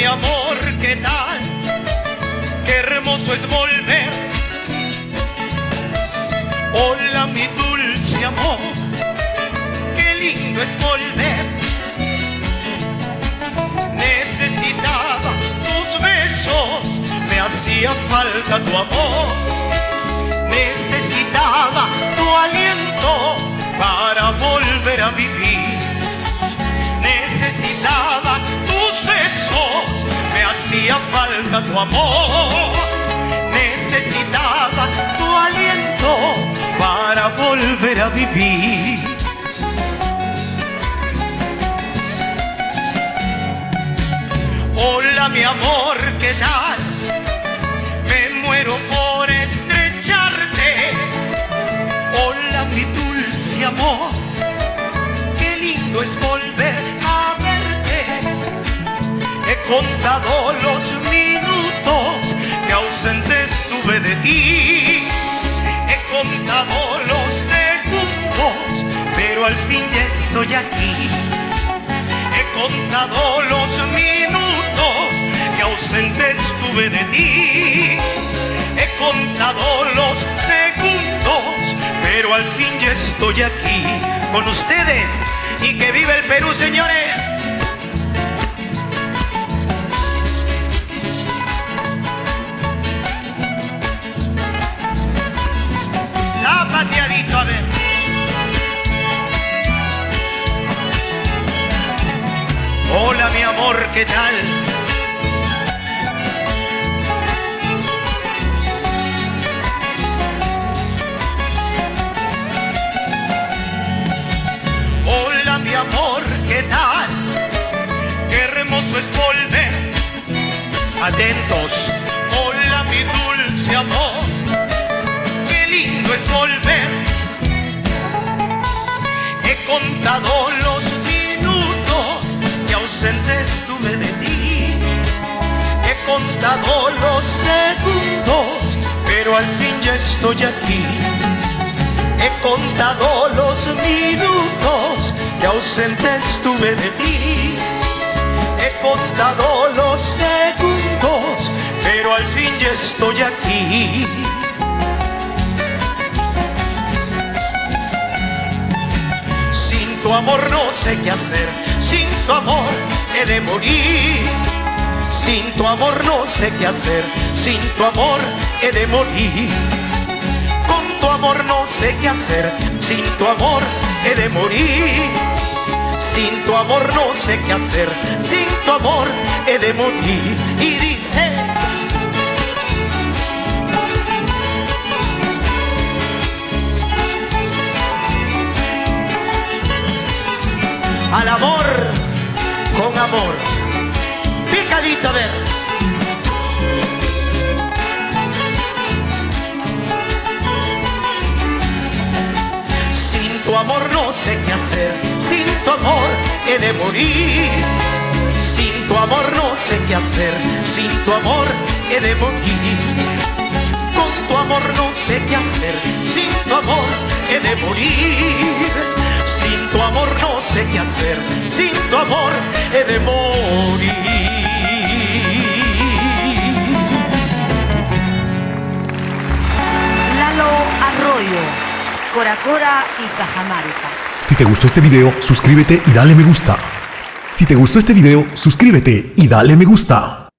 mi amor, ¿qué tal? Qué hermoso es volver. Hola mi dulce amor, qué lindo es volver. Necesitaba tus besos, me hacía falta tu amor. Necesitaba tu aliento para volver a vivir. Necesitaba tus besos, me hacía falta tu amor. Necesitaba tu aliento para volver a vivir. Hola mi amor, ¿qué tal? Me muero por estrecharte. Hola mi dulce amor, qué lindo es volver a verte. He contado los minutos que ausente estuve de ti. He contado los segundos, pero al fin ya estoy aquí. He contado los minutos que ausente estuve de ti. He contado los segundos, pero al fin ya estoy aquí con ustedes. Y que vive el Perú, señores. Zapateadito, a ver. Hola mi amor, ¿qué tal? Hola mi amor, ¿qué tal? Qué hermoso es volver. Atentos. Hola mi dulce amor, qué lindo es volver. He contado los minutos que ausente estuve de ti. He contado los segundos, pero al fin ya estoy aquí. He contado los minutos que ausente estuve de ti. He contado los segundos, pero al fin ya estoy aquí. Sin tu amor no sé qué hacer, sin tu amor he de morir. Sin tu amor no sé qué hacer, sin tu amor he de morir. Con tu amor no sé qué hacer, sin tu amor he de morir. Sin tu amor no sé qué hacer, sin tu amor he de morir. Y dice: al amor con amor. Picadito, a ver. Sin tu amor no sé qué hacer, sin tu amor he de morir. Sin tu amor no sé qué hacer, sin tu amor he de morir. Con tu amor no sé qué hacer, sin tu amor he de morir. Sin tu amor no sé qué hacer, sin tu amor he de morir. Lalo Arroyo, Cora Cora y Cajamarca. Si te gustó este video, suscríbete y dale me gusta. Si te gustó este video, suscríbete y dale me gusta.